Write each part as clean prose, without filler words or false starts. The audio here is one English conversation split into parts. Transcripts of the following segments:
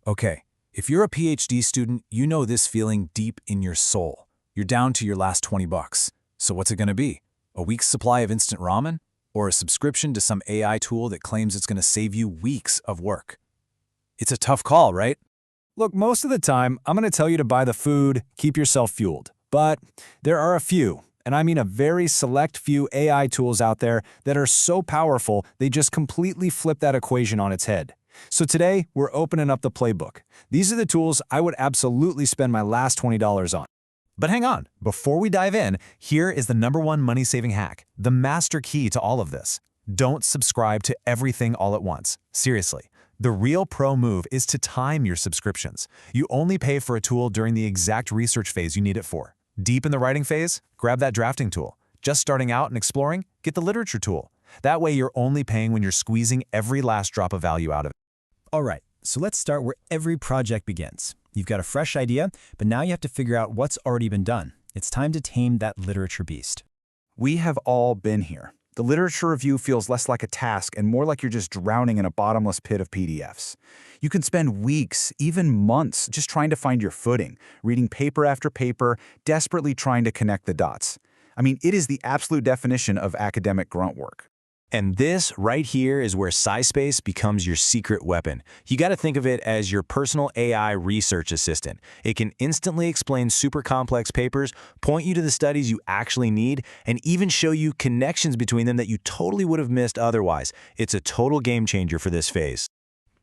Okay, if you're a PhD student, you know this feeling deep in your soul. You're down to your last 20 bucks. So what's it gonna be? A week's supply of instant ramen? Or a subscription to some AI tool that claims it's gonna save you weeks of work? It's a tough call, right? Look, most of the time, I'm going to tell you to buy the food, keep yourself fueled. But there are a few, and I mean a very select few AI tools out there that are so powerful, they just completely flip that equation on its head. So today, we're opening up the playbook. These are the tools I would absolutely spend my last $20 on. But hang on, before we dive in, here is the #1 money-saving hack, the master key to all of this. Don't subscribe to everything all at once. Seriously. The real pro move is to time your subscriptions. You only pay for a tool during the exact research phase you need it for. Deep in the writing phase? Grab that drafting tool. Just starting out and exploring? Get the literature tool. That way you're only paying when you're squeezing every last drop of value out of it. All right, so let's start where every project begins. You've got a fresh idea, but now you have to figure out what's already been done. It's time to tame that literature beast. We have all been here. The literature review feels less like a task and more like you're just drowning in a bottomless pit of PDFs. You can spend weeks, even months, just trying to find your footing, reading paper after paper, desperately trying to connect the dots. I mean, it is the absolute definition of academic grunt work. And this right here is where SciSpace becomes your secret weapon. You got to think of it as your personal AI research assistant. It can instantly explain super complex papers, point you to the studies you actually need, and even show you connections between them that you totally would have missed otherwise. It's a total game changer for this phase.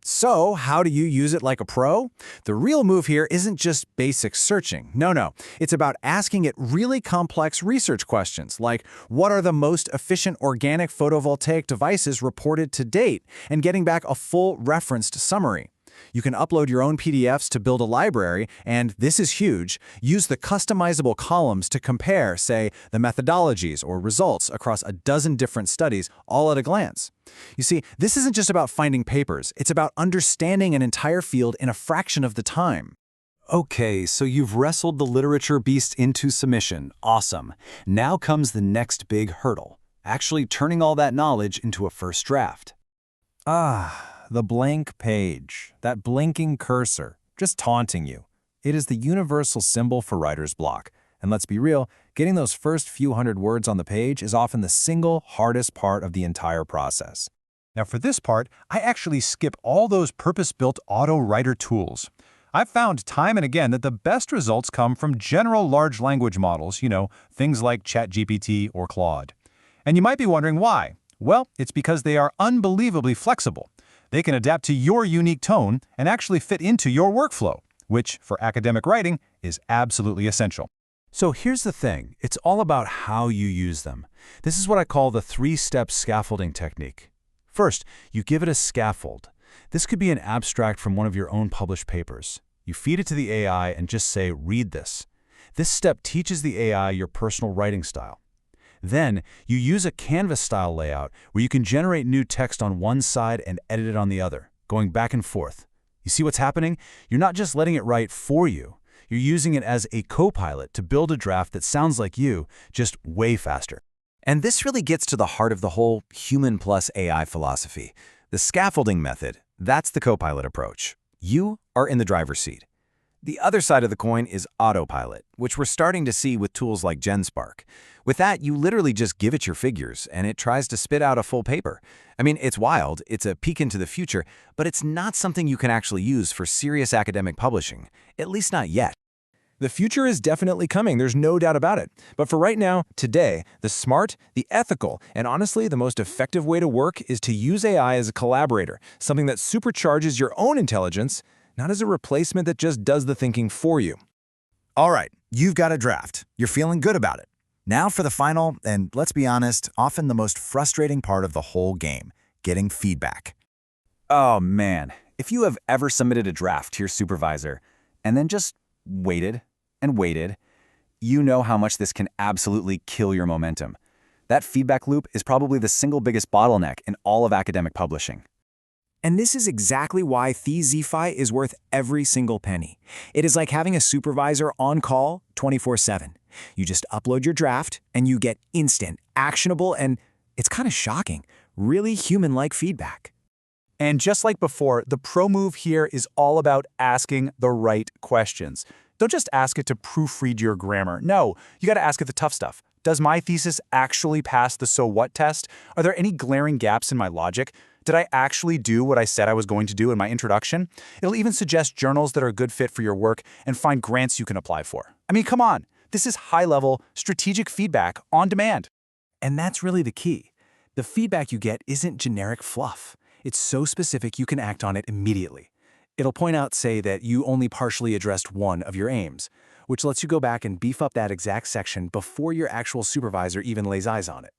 So, how do you use it like a pro? The real move here isn't just basic searching. No. It's about asking it really complex research questions, like what are the most efficient organic photovoltaic devices reported to date, and getting back a full referenced summary. You can upload your own PDFs to build a library, and this is huge, use the customizable columns to compare, say, the methodologies or results across a dozen different studies all at a glance. You see, this isn't just about finding papers, it's about understanding an entire field in a fraction of the time. Okay, so you've wrestled the literature beast into submission. Awesome. Now comes the next big hurdle, actually turning all that knowledge into a first draft. The blank page, that blinking cursor, just taunting you. It is the universal symbol for writer's block. And let's be real, getting those first few hundred words on the page is often the single hardest part of the entire process. Now for this part, I actually skip all those purpose-built auto-writer tools. I've found time and again that the best results come from general large language models, things like ChatGPT or Claude. And you might be wondering why. Well, it's because they are unbelievably flexible. They can adapt to your unique tone and actually fit into your workflow, which, for academic writing, is absolutely essential. So here's the thing, it's all about how you use them. This is what I call the 3-step scaffolding technique. First, you give it a scaffold. This could be an abstract from one of your own published papers. You feed it to the AI and just say, read this. This step teaches the AI your personal writing style. Then, you use a Canvas-style layout where you can generate new text on one side and edit it on the other, going back and forth. You see what's happening? You're not just letting it write for you. You're using it as a co-pilot to build a draft that sounds like you, just way faster. And this really gets to the heart of the whole human plus AI philosophy. The scaffolding method, that's the co-pilot approach. You are in the driver's seat. The other side of the coin is autopilot, which we're starting to see with tools like Genspark. With that, you literally just give it your figures, and it tries to spit out a full paper. I mean, it's wild, it's a peek into the future, but it's not something you can actually use for serious academic publishing, at least not yet. The future is definitely coming, there's no doubt about it. But for right now, today, the smart, the ethical, and honestly, the most effective way to work is to use AI as a collaborator, something that supercharges your own intelligence, not as a replacement that just does the thinking for you. All right, you've got a draft. You're feeling good about it. Now for the final, and let's be honest, often the most frustrating part of the whole game, getting feedback. Oh man, if you have ever submitted a draft to your supervisor and then just waited and waited, you know how much this can absolutely kill your momentum. That feedback loop is probably the single biggest bottleneck in all of academic publishing. And this is exactly why Thesify is worth every single penny. It is like having a supervisor on call 24/7. You just upload your draft and you get instant, actionable, and it's kind of shocking, really human-like feedback. And just like before, the pro move here is all about asking the right questions. Don't just ask it to proofread your grammar. No, you got to ask it the tough stuff. Does my thesis actually pass the so what test? Are there any glaring gaps in my logic? Did I actually do what I said I was going to do in my introduction? It'll even suggest journals that are a good fit for your work and find grants you can apply for. I mean, come on. This is high-level, strategic feedback on demand. And that's really the key. The feedback you get isn't generic fluff. It's so specific you can act on it immediately. It'll point out, say, that you only partially addressed one of your aims, which lets you go back and beef up that exact section before your actual supervisor even lays eyes on it.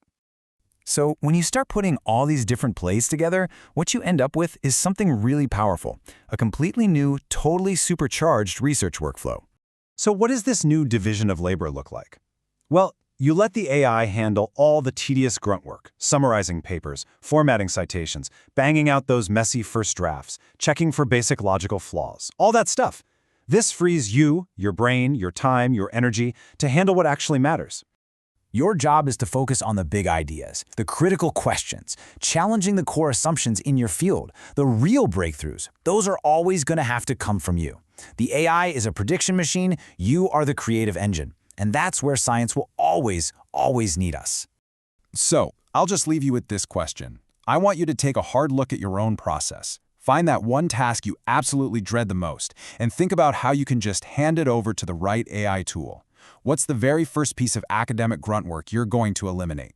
So when you start putting all these different plays together, what you end up with is something really powerful, a completely new, totally supercharged research workflow. So what does this new division of labor look like? Well, you let the AI handle all the tedious grunt work, summarizing papers, formatting citations, banging out those messy first drafts, checking for basic logical flaws, all that stuff. This frees you, your brain, your time, your energy to handle what actually matters. Your job is to focus on the big ideas, the critical questions, challenging the core assumptions in your field. The real breakthroughs, those are always going to have to come from you. The AI is a prediction machine, you are the creative engine. And that's where science will always, always need us. So, I'll just leave you with this question. I want you to take a hard look at your own process. Find that one task you absolutely dread the most, and think about how you can just hand it over to the right AI tool. What's the very first piece of academic grunt work you're going to eliminate?